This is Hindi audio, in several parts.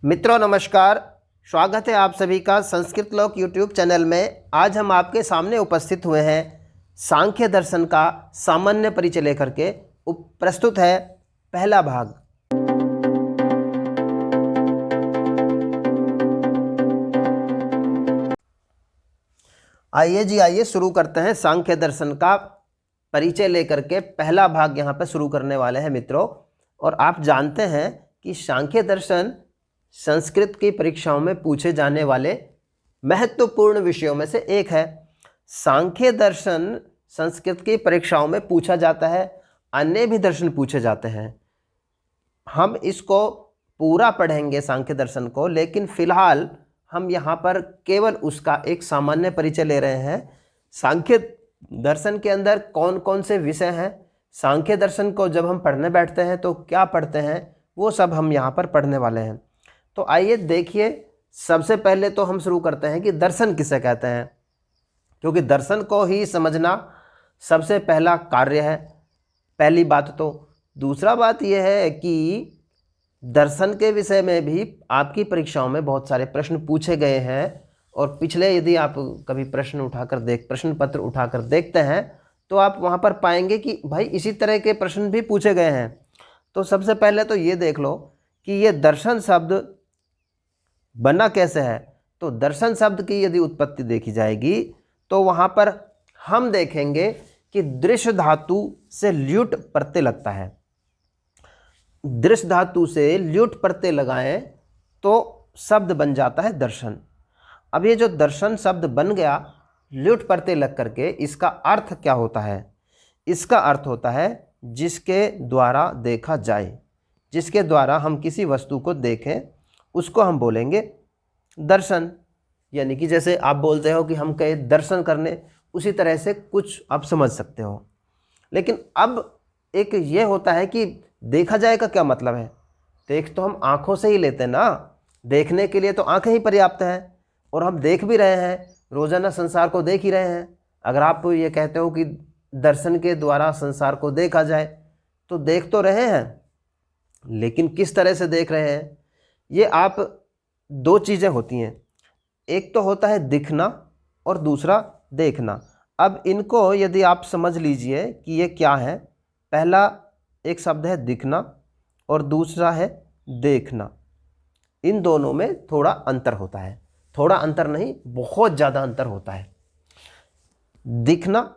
मित्रों नमस्कार, स्वागत है आप सभी का संस्कृत लोक यूट्यूब चैनल में। आज हम आपके सामने उपस्थित हुए हैं सांख्य दर्शन का सामान्य परिचय लेकर के। प्रस्तुत है पहला भाग। आइए शुरू करते हैं सांख्य दर्शन का परिचय लेकर के। पहला भाग यहाँ पर शुरू करने वाले हैं मित्रों। और आप जानते हैं कि सांख्य दर्शन संस्कृत की परीक्षाओं में पूछे जाने वाले महत्वपूर्ण विषयों में से एक है। सांख्य दर्शन संस्कृत की परीक्षाओं में पूछा जाता है, अन्य भी दर्शन पूछे जाते हैं। हम इसको पूरा पढ़ेंगे सांख्य दर्शन को, लेकिन फिलहाल हम यहाँ पर केवल उसका एक सामान्य परिचय ले रहे हैं। सांख्य दर्शन के अंदर कौन कौन से विषय हैं, सांख्य दर्शन को जब हम पढ़ने बैठते हैं तो क्या पढ़ते हैं, वो सब हम यहाँ पर पढ़ने वाले हैं। तो आइए देखिए, सबसे पहले तो हम शुरू करते हैं कि दर्शन किसे कहते हैं, क्योंकि दर्शन को ही समझना सबसे पहला कार्य है। पहली बात तो। दूसरा बात यह है कि दर्शन के विषय में भी आपकी परीक्षाओं में बहुत सारे प्रश्न पूछे गए हैं। और पिछले यदि आप कभी प्रश्न पत्र उठाकर देखते हैं तो आप वहाँ पर पाएंगे कि भाई इसी तरह के प्रश्न भी पूछे गए हैं। तो सबसे पहले तो ये देख लो कि ये दर्शन शब्द बना कैसे है। तो दर्शन शब्द की यदि उत्पत्ति देखी जाएगी तो वहाँ पर हम देखेंगे कि दृश्य धातु से ल्युट प्रत्यय लगता है। दृश्य धातु से ल्युट प्रत्यय लगाएं तो शब्द बन जाता है दर्शन। अब ये जो दर्शन शब्द बन गया ल्युट प्रत्यय लग करके, इसका अर्थ क्या होता है? इसका अर्थ होता है जिसके द्वारा देखा जाए, जिसके द्वारा हम किसी वस्तु को देखें उसको हम बोलेंगे दर्शन। यानी कि जैसे आप बोलते हो कि हम कहे दर्शन करने, उसी तरह से कुछ आप समझ सकते हो। लेकिन अब एक ये होता है कि देखा जाए का क्या मतलब है। देख तो हम आँखों से ही लेते हैं ना, देखने के लिए तो आँखें ही पर्याप्त हैं, और हम देख भी रहे हैं, रोज़ाना संसार को देख ही रहे हैं। अगर आप ये कहते हो कि दर्शन के द्वारा संसार को देखा जाए, तो देख तो रहे हैं, लेकिन किस तरह से देख रहे हैं, ये आप दो चीज़ें होती हैं। एक तो होता है दिखना और दूसरा देखना। अब इनको यदि आप समझ लीजिए कि ये क्या है। पहला एक शब्द है दिखना और दूसरा है देखना। इन दोनों में थोड़ा अंतर होता है, थोड़ा अंतर नहीं, बहुत ज़्यादा अंतर होता है। दिखना,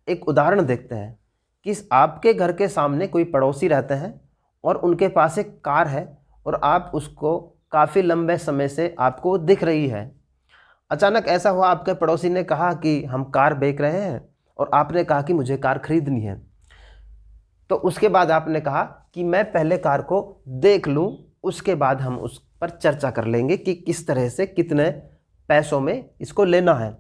एक उदाहरण देखते हैं कि आपके घर के सामने कोई पड़ोसी रहते हैं और उनके पास एक कार है और आप उसको काफ़ी लंबे समय से आपको दिख रही है। अचानक ऐसा हुआ, आपके पड़ोसी ने कहा कि हम कार बेच रहे हैं, और आपने कहा कि मुझे कार खरीदनी है। तो उसके बाद आपने कहा कि मैं पहले कार को देख लूं, उसके बाद हम उस पर चर्चा कर लेंगे कि किस तरह से कितने पैसों में इसको लेना है।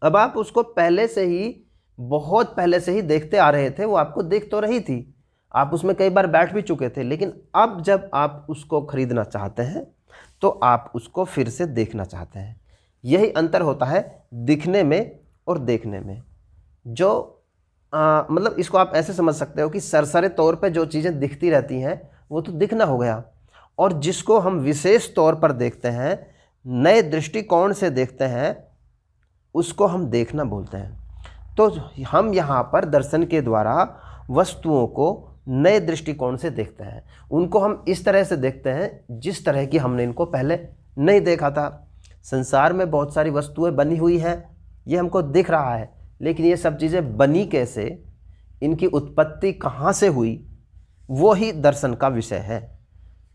अब आप उसको पहले से ही, बहुत पहले से ही देखते आ रहे थे, वो आपको देख तो रही थी, आप उसमें कई बार बैठ भी चुके थे, लेकिन अब जब आप उसको खरीदना चाहते हैं तो आप उसको फिर से देखना चाहते हैं। यही अंतर होता है दिखने में और देखने में। जो मतलब इसको आप ऐसे समझ सकते हो कि सरसरे तौर पे जो चीज़ें दिखती रहती हैं वो तो दिखना हो गया, और जिसको हम विशेष तौर पर देखते हैं, नए दृष्टिकोण से देखते हैं, उसको हम देखना बोलते हैं। तो हम यहाँ पर दर्शन के द्वारा वस्तुओं को नए दृष्टिकोण से देखते हैं। उनको हम इस तरह से देखते हैं जिस तरह की हमने इनको पहले नहीं देखा था। संसार में बहुत सारी वस्तुएं बनी हुई हैं, ये हमको दिख रहा है, लेकिन ये सब चीज़ें बनी कैसे, इनकी उत्पत्ति कहाँ से हुई, वो ही दर्शन का विषय है।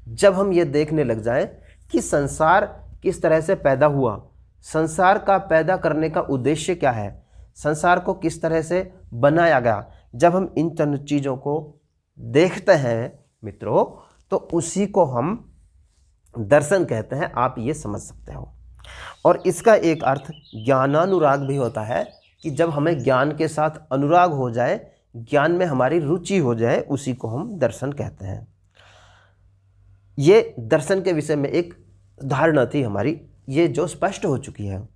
जब हम ये देखने लग जाएं कि संसार किस तरह से पैदा हुआ, संसार का पैदा करने का उद्देश्य क्या है, संसार को किस तरह से बनाया गया, जब हम इन चीज़ों को देखते हैं मित्रों, तो उसी को हम दर्शन कहते हैं। आप ये समझ सकते हो। और इसका एक अर्थ ज्ञानानुराग भी होता है कि जब हमें ज्ञान के साथ अनुराग हो जाए, ज्ञान में हमारी रुचि हो जाए, उसी को हम दर्शन कहते हैं। ये दर्शन के विषय में एक धारणा थी हमारी, ये जो स्पष्ट हो चुकी है।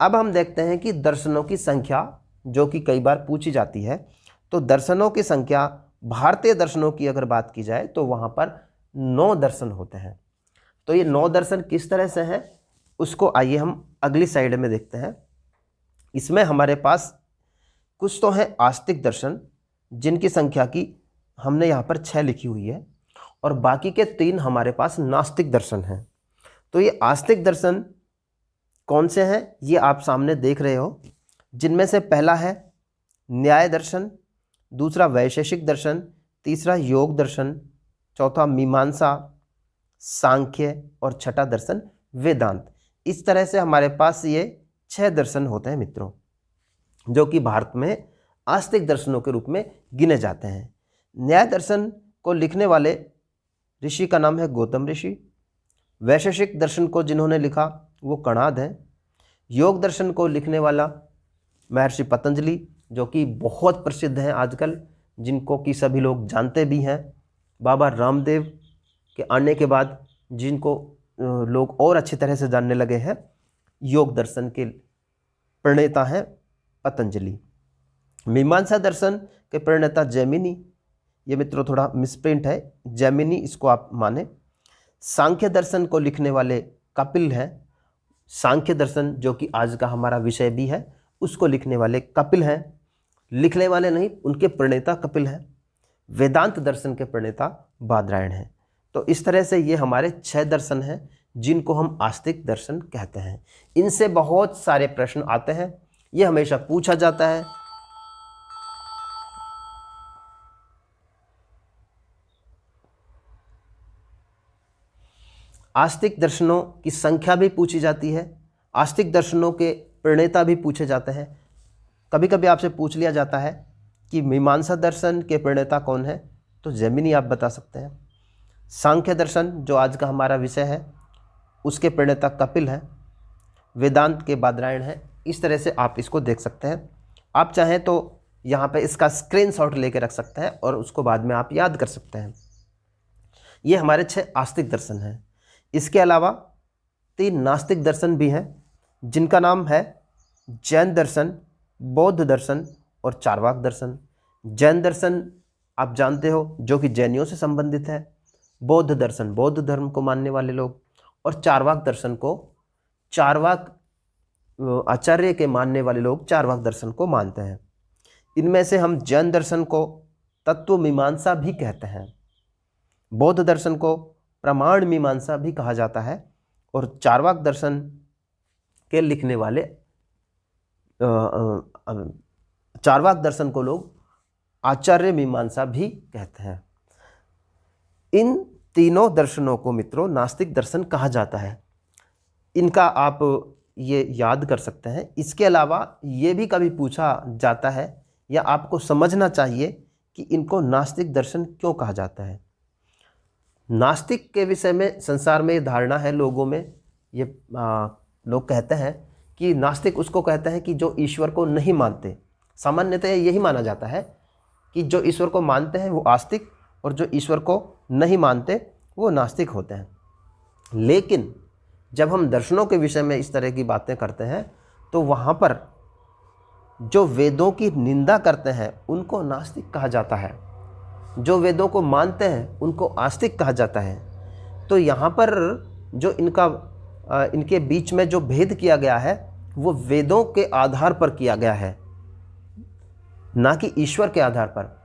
अब हम देखते हैं कि दर्शनों की संख्या, जो कि कई बार पूछी जाती है, तो दर्शनों की संख्या, भारतीय दर्शनों की अगर बात की जाए तो वहाँ पर 9 दर्शन होते हैं। तो ये 9 दर्शन किस तरह से हैं उसको आइए हम अगली साइड में देखते हैं। इसमें हमारे पास कुछ तो हैं आस्तिक दर्शन, जिनकी संख्या की हमने यहाँ पर 6 लिखी हुई है, और बाकी के 3 हमारे पास नास्तिक दर्शन हैं। तो ये आस्तिक दर्शन कौन से हैं ये आप सामने देख रहे हो, जिनमें से पहला है न्याय दर्शन, दूसरा वैशेषिक दर्शन, तीसरा योग दर्शन, चौथा मीमांसा, सांख्य और छठा दर्शन वेदांत। इस तरह से हमारे पास ये 6 दर्शन होते हैं मित्रों, जो कि भारत में आस्तिक दर्शनों के रूप में गिने जाते हैं। न्याय दर्शन को लिखने वाले ऋषि का नाम है गौतम ऋषि। वैशेषिक दर्शन को जिन्होंने लिखा वो कणाद हैं। योग दर्शन को लिखने वाला महर्षि पतंजलि, जो कि बहुत प्रसिद्ध हैं आजकल, जिनको कि सभी लोग जानते भी हैं। बाबा रामदेव के आने के बाद जिनको लोग और अच्छी तरह से जानने लगे हैं, योग दर्शन के प्रणेता हैं पतंजलि। मीमांसा दर्शन के प्रणेता जैमिनी, ये मित्रों थोड़ा मिसप्रिंट है, जैमिनी इसको आप माने। सांख्य दर्शन को लिखने वाले कपिल हैं। सांख्य दर्शन जो कि आज का हमारा विषय भी है, उसको लिखने वाले कपिल हैं। लिखने वाले नहीं, उनके प्रणेता कपिल हैं। वेदांत दर्शन के प्रणेता बादरायण हैं। तो इस तरह से ये हमारे 6 दर्शन हैं, जिनको हम आस्तिक दर्शन कहते हैं। इनसे बहुत सारे प्रश्न आते हैं, ये हमेशा पूछा जाता है। आस्तिक दर्शनों की संख्या भी पूछी जाती है, आस्तिक दर्शनों के प्रणेता भी पूछे जाते हैं। कभी कभी आपसे पूछ लिया जाता है कि मीमांसा दर्शन के प्रणेता कौन है, तो जैमिनी आप बता सकते हैं। सांख्य दर्शन जो आज का हमारा विषय है, उसके प्रणेता कपिल हैं। वेदांत के बादरायण हैं। इस तरह से आप इसको देख सकते हैं। आप चाहें तो यहाँ पे इसका स्क्रीनशॉट लेके रख सकते हैं और उसको बाद में आप याद कर सकते हैं। ये हमारे 6 आस्तिक दर्शन हैं। इसके अलावा 3 नास्तिक दर्शन भी हैं, जिनका नाम है जैन दर्शन, बौद्ध दर्शन और चार्वाक दर्शन। जैन दर्शन आप जानते हो, जो कि जैनियों से संबंधित है। बौद्ध दर्शन बौद्ध धर्म को मानने वाले लोग, और चार्वाक दर्शन को चार्वाक आचार्य के मानने वाले लोग चार्वाक दर्शन को मानते हैं। इनमें से हम जैन दर्शन को तत्व मीमांसा भी कहते हैं, बौद्ध दर्शन को प्रमाण मीमांसा भी कहा जाता है, और चार्वाक दर्शन के लिखने वाले चार्वाक दर्शन को लोग आचार्य मीमांसा भी कहते हैं। इन तीनों दर्शनों को मित्रों नास्तिक दर्शन कहा जाता है। इनका आप ये याद कर सकते हैं। इसके अलावा ये भी कभी पूछा जाता है या आपको समझना चाहिए कि इनको नास्तिक दर्शन क्यों कहा जाता है। नास्तिक के विषय में संसार में ये धारणा है लोगों में, ये लोग कहते हैं कि नास्तिक उसको कहते हैं कि जो ईश्वर को नहीं मानते। सामान्यतः यही माना जाता है कि जो ईश्वर को मानते हैं वो आस्तिक, और जो ईश्वर को नहीं मानते वो नास्तिक होते हैं। लेकिन जब हम दर्शनों के विषय में इस तरह की बातें करते हैं, तो वहाँ पर जो वेदों की निंदा करते हैं उनको नास्तिक कहा जाता है, जो वेदों को मानते हैं उनको आस्तिक कहा जाता है। तो यहाँ पर जो इनके बीच में जो भेद किया गया है वो वेदों के आधार पर किया गया है, ना कि ईश्वर के आधार पर।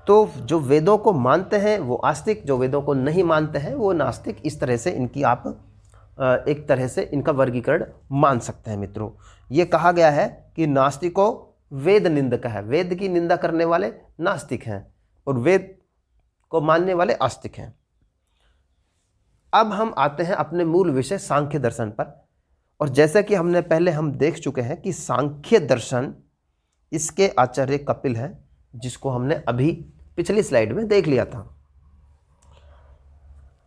तो जो वेदों को मानते हैं वो आस्तिक, जो वेदों को नहीं मानते हैं वो नास्तिक। इस तरह से इनकी आप एक तरह से इनका वर्गीकरण मान सकते हैं मित्रों। ये कहा गया है कि नास्तिकों वेद निंदक है, वेद की निंदा करने वाले नास्तिक हैं और वेद को मानने वाले आस्तिक हैं। अब हम आते हैं अपने मूल विषय सांख्य दर्शन पर, और जैसे कि हमने पहले हम देख चुके हैं कि सांख्य दर्शन इसके आचार्य कपिल हैं, जिसको हमने अभी पिछली स्लाइड में देख लिया था।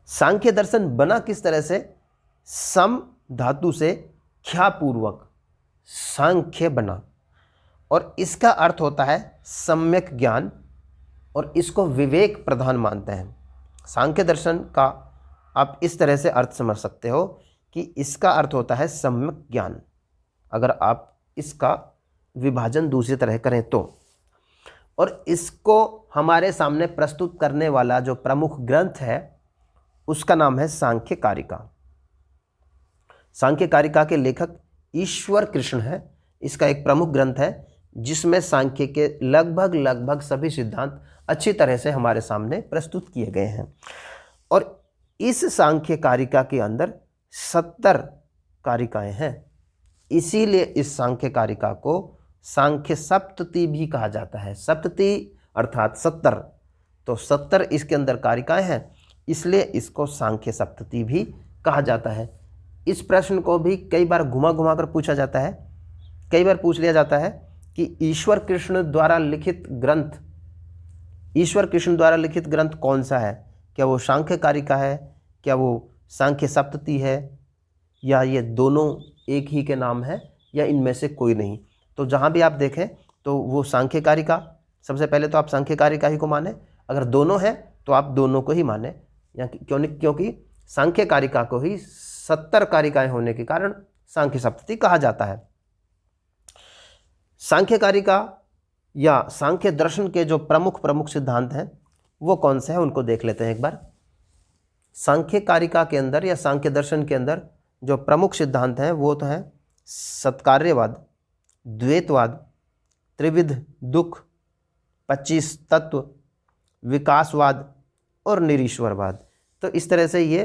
सांख्य दर्शन बना किस तरह से? सम धातु से ख्यापूर्वक सांख्य बना, और इसका अर्थ होता है सम्यक ज्ञान, और इसको विवेक प्रधान मानते हैं। सांख्य दर्शन का आप इस तरह से अर्थ समझ सकते हो कि इसका अर्थ होता है सम्यक ज्ञान, अगर आप इसका विभाजन दूसरी तरह करें तो। और इसको हमारे सामने प्रस्तुत करने वाला जो प्रमुख ग्रंथ है उसका नाम है सांख्य कारिका। सांख्य कारिका के लेखक ईश्वर कृष्ण है। इसका एक प्रमुख ग्रंथ है जिसमें सांख्य के लगभग सभी सिद्धांत अच्छी तरह से हमारे सामने प्रस्तुत किए गए हैं। और इस सांख्य कारिका के अंदर 70 कारिकाएं हैं, इसीलिए इस सांख्य कारिका को सांख्य सप्तती भी कहा जाता है। सप्तती अर्थात 70, तो 70 इसके अंदर कारिकाएं हैं, इसलिए इसको सांख्य सप्तती भी कहा जाता है। इस प्रश्न को भी कई बार घुमा कर पूछा जाता है, कई बार पूछ लिया जाता है कि ईश्वर कृष्ण द्वारा लिखित ग्रंथ कौन सा है? क्या वो सांख्य कारिका है, क्या वो सांख्य सप्तती है, या ये दोनों एक ही के नाम है, या इनमें से कोई नहीं? तो जहाँ भी आप देखें तो वो सांख्य कारिका, सबसे पहले तो आप सांख्य कारिका ही को माने, अगर दोनों हैं तो आप दोनों को ही माने, या क्योंकि सांख्य कारिका को ही 70 कारिकाएं होने के कारण सांख्य सप्तती कहा जाता है। सांख्य कारिका या सांख्य दर्शन के जो प्रमुख सिद्धांत हैं वो कौन से हैं, उनको देख लेते हैं एक बार। सांख्य कारिका के अंदर या सांख्य दर्शन के अंदर जो प्रमुख सिद्धांत हैं वो तो हैं सत्कार्यवाद, द्वैतवाद, त्रिविध दुख, 25 तत्व, विकासवाद और निरीश्वरवाद। तो इस तरह से ये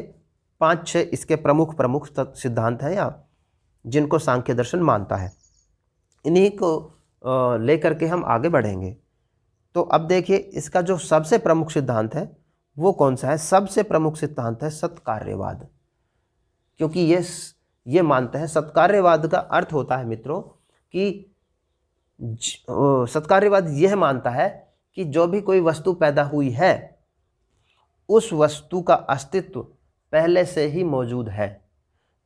5-6 इसके प्रमुख सिद्धांत हैं या जिनको सांख्य दर्शन मानता है। इन्हीं को लेकर के हम आगे बढ़ेंगे। तो अब देखिए इसका जो सबसे प्रमुख सिद्धांत है वो कौन सा है? सबसे प्रमुख सिद्धांत है सत्कार्यवाद, क्योंकि ये मानते हैं, सत्कार्यवाद का अर्थ होता है मित्रों कि सत्कार्यवाद यह मानता है कि जो भी कोई वस्तु पैदा हुई है उस वस्तु का अस्तित्व पहले से ही मौजूद है।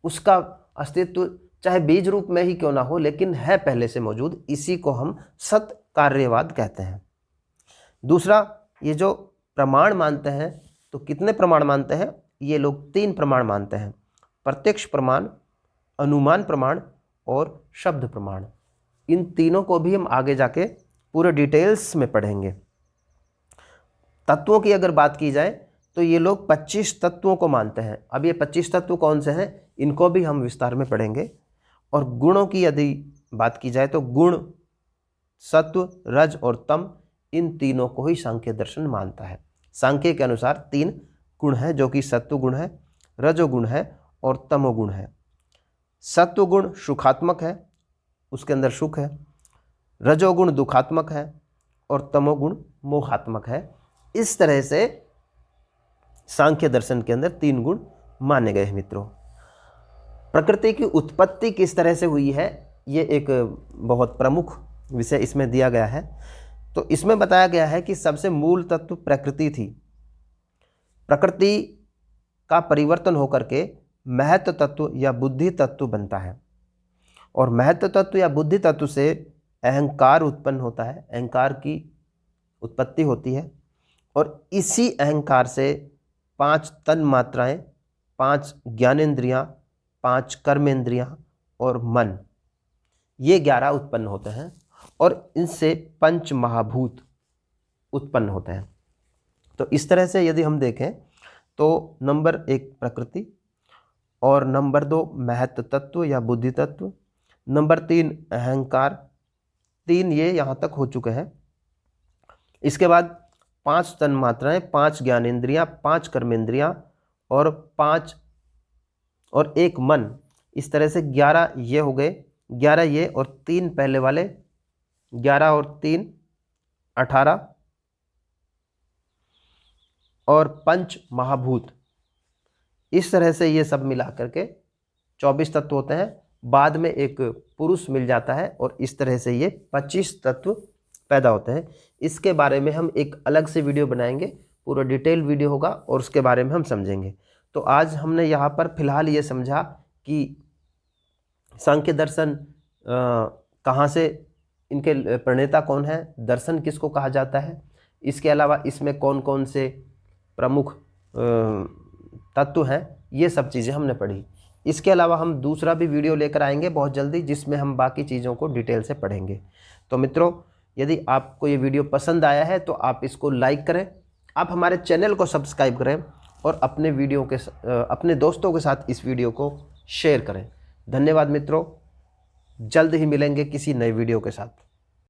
उसका अस्तित्व चाहे बीज रूप में ही क्यों ना हो, लेकिन है पहले से मौजूद, इसी को हम सत्कार्यवाद कहते हैं। दूसरा, ये जो प्रमाण मानते हैं, तो कितने प्रमाण मानते हैं? ये लोग 3 प्रमाण मानते हैं, प्रत्यक्ष प्रमाण, अनुमान प्रमाण और शब्द प्रमाण। इन तीनों को भी हम आगे जाके पूरे डिटेल्स में पढ़ेंगे। तत्वों की अगर बात की जाए तो ये लोग 25 तत्वों को मानते हैं। अब ये 25 तत्व कौन से हैं इनको भी हम विस्तार में पढ़ेंगे। और गुणों की यदि बात की जाए तो गुण, सत्व, रज और तम, इन तीनों को ही सांख्य दर्शन मानता है। सांख्य के अनुसार 3 गुण हैं जो कि सत्व गुण है, रजोगुण है और तमोगुण है। सत्व गुण सुखात्मक है, उसके अंदर सुख है, रजोगुण दुखात्मक है और तमोगुण मोहात्मक है। इस तरह से सांख्य दर्शन के अंदर 3 गुण माने गए हैं मित्रों। प्रकृति की उत्पत्ति किस तरह से हुई है, ये एक बहुत प्रमुख विषय इसमें दिया गया है। तो इसमें बताया गया है कि सबसे मूल तत्व प्रकृति थी। प्रकृति का परिवर्तन होकर के महत्व तत्व या बुद्धि तत्व बनता है, और महत्व तत्व या बुद्धि तत्व से अहंकार उत्पन्न होता है, अहंकार की उत्पत्ति होती है। और इसी अहंकार से 5 तन मात्राएं, 5 ज्ञानेंद्रियां, 5 कर्मेंद्रियां और मन, ये 11 उत्पन्न होते हैं, और इनसे 5 महाभूत उत्पन्न होते हैं। तो इस तरह से यदि हम देखें तो नंबर 1 प्रकृति, और नंबर 2 महत्व तत्व या बुद्धि तत्व, नंबर 3 अहंकार, 3 ये यहाँ तक हो चुके हैं। इसके बाद 5 तन मात्राएं, 5 ज्ञानेंद्रियां, 5 कर्मेंद्रियां और 5 और 1 मन, इस तरह से 11 ये हो गए, 11 ये और 3 पहले वाले, 11 और 3 18 और 5 महाभूत। इस तरह से ये सब मिला करके 24 तत्व होते हैं। बाद में एक पुरुष मिल जाता है और इस तरह से ये 25 तत्व पैदा होते हैं। इसके बारे में हम एक अलग से वीडियो बनाएंगे, पूरा डिटेल वीडियो होगा और उसके बारे में हम समझेंगे। तो आज हमने यहाँ पर फिलहाल ये समझा कि सांख्य दर्शन कहाँ से, इनके प्रणेता कौन है, दर्शन किसको कहा जाता है, इसके अलावा इसमें कौन कौन से प्रमुख तत्व हैं, ये सब चीज़ें हमने पढ़ी। इसके अलावा हम दूसरा भी वीडियो लेकर आएंगे बहुत जल्दी, जिसमें हम बाकी चीज़ों को डिटेल से पढ़ेंगे। तो मित्रों, यदि आपको ये वीडियो पसंद आया है तो आप इसको लाइक करें, आप हमारे चैनल को सब्सक्राइब करें और अपने दोस्तों के साथ इस वीडियो को शेयर करें। धन्यवाद मित्रों, जल्द ही मिलेंगे किसी नए वीडियो के साथ।